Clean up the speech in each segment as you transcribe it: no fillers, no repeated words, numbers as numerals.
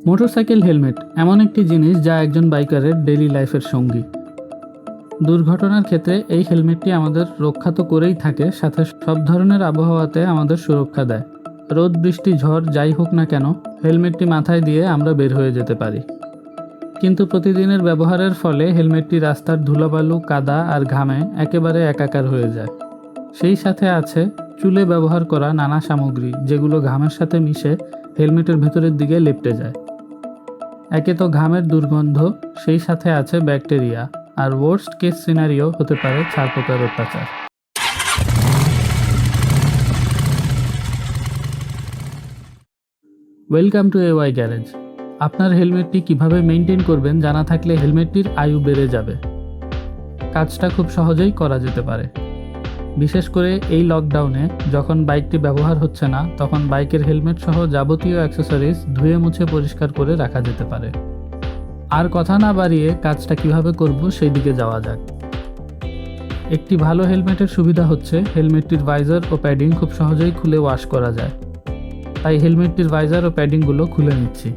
Motorcycle helmet এমন একটি জিনিস যা একজন বাইকারের ডেইলি লাইফের সঙ্গী। দুর্ঘটনার ক্ষেত্রে এই হেলমেটটি আমাদের রক্ষা তো করেই থাকে, সাথে সব ধরনের আবহাওয়াতে আমাদের সুরক্ষা দেয়। রোদ, বৃষ্টি, ঝড় যাই হোক না কেন, হেলমেটটি মাথায় দিয়ে আমরা বের হয়ে যেতে পারি। কিন্তু প্রতিদিনের ব্যবহারের ফলে হেলমেটটি রাস্তার ধুলাবালু, কাদা আর ঘামে একেবারে একাকার হয়ে যায়। সেই সাথে আছে চুলে ব্যবহার করা নানা সামগ্রী, যেগুলো ঘামের সাথে মিশে হেলমেটের ভেতরের দিকে লেপ্টে যায়। একে তো ঘামের দুর্গন্ধ, সেই সাথে আছে ব্যাকটেরিয়া, আর ওয়ার্স্ট কেস সিনারিও হতে পারে ছারপোকার অত্যাচার। Welcome to AY garage. আপনার হেলমেটটি কিভাবে মেনটেন করবেন জানা থাকলে হেলমেটটির আয়ু বেড়ে যাবে। কাজটা খুব সহজেই করা যেতে পারে। বিশেষ করে এই লকডাউনে যখন বাইকটি ব্যবহার হচ্ছে না, তখন বাইকের হেলমেট সহ যাবতীয় অ্যাক্সেসরিজ ধুয়ে মুছে পরিষ্কার করে রাখা যেতে পারে। আর কথা না বাড়িয়ে কাজটা কিভাবে করব সেই দিকে যাওয়া যাক। একটি ভালো হেলমেটের সুবিধা হচ্ছে হেলমেটটির ভাইজার ও প্যাডিং খুব সহজেই খুলে ওয়াশ করা যায়। তাই হেলমেটটির ভাইজার ও প্যাডিংগুলো খুলে নিচ্ছি।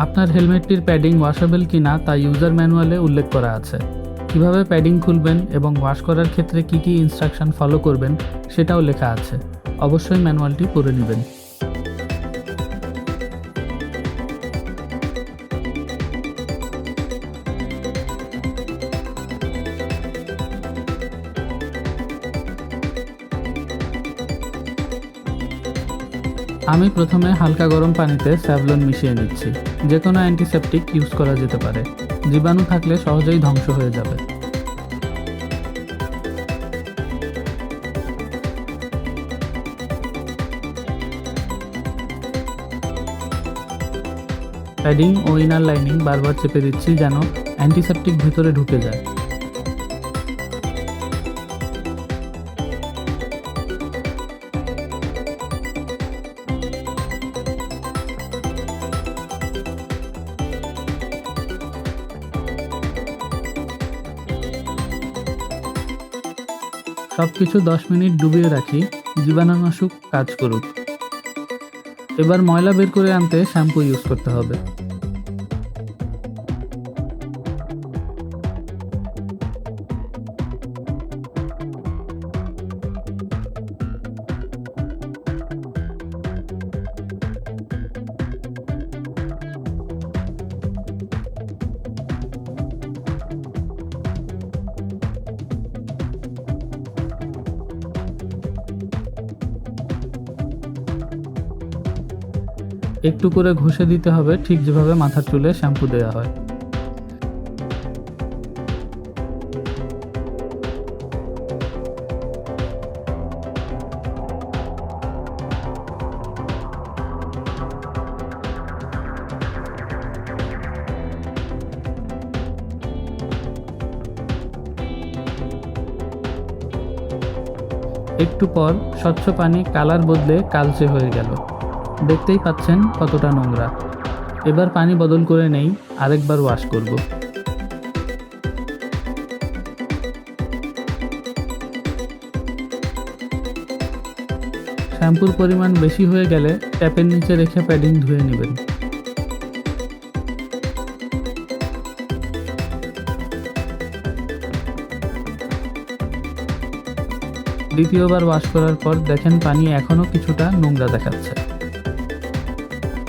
আপনার হেলমেটটির প্যাডিং ওয়াশেবল কিনা তা ইউজার ম্যানুয়ালে উল্লেখ করা আছে। কিভাবে প্যাডিং খুলবেন এবং ওয়াশ করার ক্ষেত্রে কি কি ইনস্ট্রাকশন ফলো করবেন সেটাও লেখা আছে। অবশ্যই ম্যানুয়ালটি পড়ে নেবেন। আমি প্রথমে হালকা গরম পানিতে স্যাভলন মিশিয়ে নিচ্ছি। যে কোনো অ্যান্টিসেপটিক ইউজ করা যেতে পারে, জীবাণু থাকলে সহজেই ধ্বংস হয়ে যাবে। প্যাডিং ও ইনার লাইনিং বারবার চেপে দিচ্ছি যেন অ্যান্টিসেপটিক ভিতরে ঢুকে যায়। সবকিছু 10 মিনিট ডুবিয়ে রাখি, জীবাণুনাশক কাজ করুক। এবার ময়লা বের করে আনতে শ্যাম্পু ইউজ করতে হবে। একটু করে ঘষে দিতে হবে, ঠিক যেভাবে মাথার চুলে শ্যাম্পু দেওয়া হয়। একটু পর স্বচ্ছ পানি কালার বদলে কালচে হয়ে গেল। দেখতেই পাচ্ছেন কতটা নোংরা। এবার পানি বদল করে নেই, আরেকবার ওয়াশ করব। শ্যাম্পুর পরিমাণ বেশি হয়ে গেলে ট্যাপের নিচে রেখে প্যাডিং ধুয়ে নেবেন। দ্বিতীয়বার ওয়াশ করার পর দেখেন পানি এখনও কিছুটা নোংরা দেখাচ্ছে।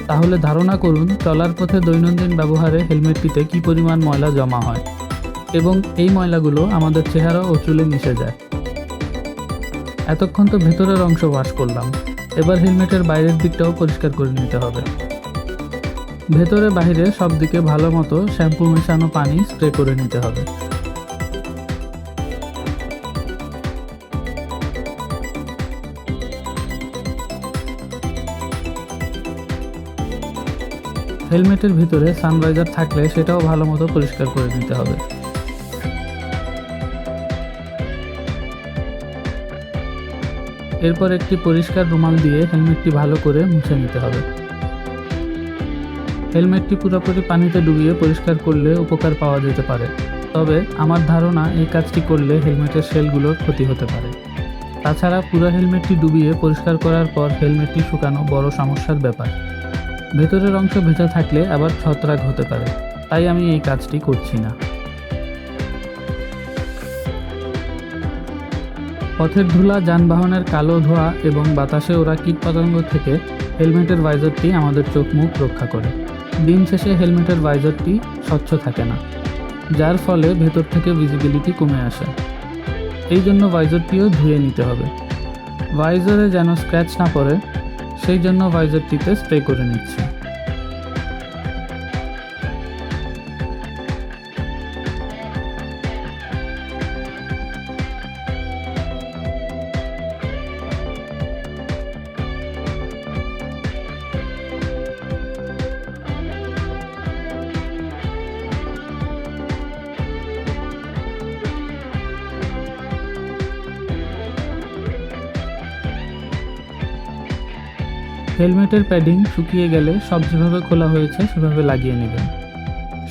তাহলে ধারণা করুন চলার পথে দৈনন্দিন ব্যবহারে হেলমেটটিতে কি পরিমাণ ময়লা জমা হয় এবং এই ময়লাগুলো আমাদের চেহারা ও চুলে মিশে যায়। এতক্ষণ তো ভেতরের অংশ ওয়াশ করলাম, এবার হেলমেটের বাইরের দিকটাও পরিষ্কার করে নিতে হবে। ভেতরে বাইরে সব দিকে ভালো মতো শ্যাম্পু মেশানো পানি স্প্রে করে নিতে হবে। হেলমেটের ভিতরে সানভাইজার থাকলে সেটাও ভালো মতো পরিষ্কার করে নিতে হবে। এরপর একটি পরিষ্কার রুমাল দিয়ে হেলমেটটি ভালো করে মুছে নিতে হবে। হেলমেটটি পুরোপুরি পানিতে ডুবিয়ে পরিষ্কার করলে উপকার পাওয়া যেতে পারে, তবে আমার ধারণা এই কাজটি করলে হেলমেটের শেলগুলোর ক্ষতি হতে পারে। তাছাড়া পুরো হেলমেটটি ডুবিয়ে পরিষ্কার করার পর হেলমেটটি শুকানো বড় সমস্যার ব্যাপার। ভেতরের অংশ ভেজা থাকলে আবার ছত্রাক হতে পারে, তাই আমি এই কাজটি করছি না। পথের ধুলা, যানবাহনের কালো ধোঁয়া এবং বাতাসে ওড়া কীটপতঙ্গ থেকে হেলমেটের ভাইজারটি আমাদের চোখ মুখ রক্ষা করে। দিন শেষে হেলমেটের ভাইজারটি স্বচ্ছ থাকে না, যার ফলে ভেতর থেকে ভিজিবিলিটি কমে আসে। এই জন্য ভাইজারটিও ধুয়ে নিতে হবে। ভাইজারে যেন স্ক্র্যাচ না পড়ে, সেই জন্য ভাইজারটিতে স্প্রে করে নিচ্ছি। হেলমেটের প্যাডিং শুকিয়ে গেলে সব যেভাবে খোলা হয়েছে সেভাবে লাগিয়ে নেবেন।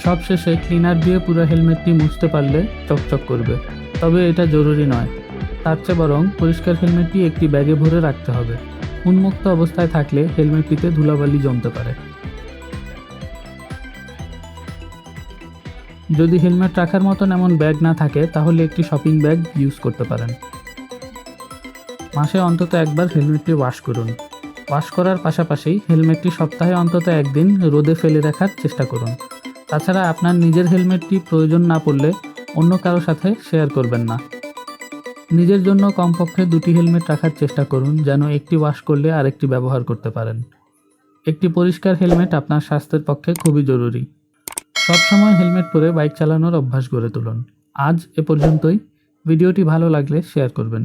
সবশেষে ক্লিনার দিয়ে পুরো হেলমেটটি মুছতে পারলে চকচক করবে, তবে এটা জরুরি নয়। তার চেয়ে বরং পরিষ্কার হেলমেটটি একটি ব্যাগে ভরে রাখতে হবে। উন্মুক্ত অবস্থায় থাকলে হেলমেটটিতে ধুলাবালি জমতে পারে। যদি হেলমেট রাখার মতন এমন ব্যাগ না থাকে তাহলে একটি শপিং ব্যাগ ইউজ করতে পারেন। মাসে অন্তত একবার হেলমেটটি ওয়াশ করুন। ওয়াশ করার পাশাপাশি হেলমেটটি সপ্তাহে অন্তত একদিন রোদে ফেলে রাখার চেষ্টা করুন। তাছাড়া আপনার নিজের হেলমেটটি প্রয়োজন না পড়লে অন্য কারো সাথে শেয়ার করবেন না। নিজের জন্য কমপক্ষে 2টি হেলমেট রাখার চেষ্টা করুন, যেন একটি ওয়াশ করলে আরেকটি ব্যবহার করতে পারেন। একটি পরিষ্কার হেলমেট আপনার স্বাস্থ্যের পক্ষে খুবই জরুরি। সবসময় হেলমেট পরে বাইক চালানোর অভ্যাস গড়ে তুলুন। আজ এ পর্যন্তই। ভিডিওটি ভালো লাগলে শেয়ার করবেন।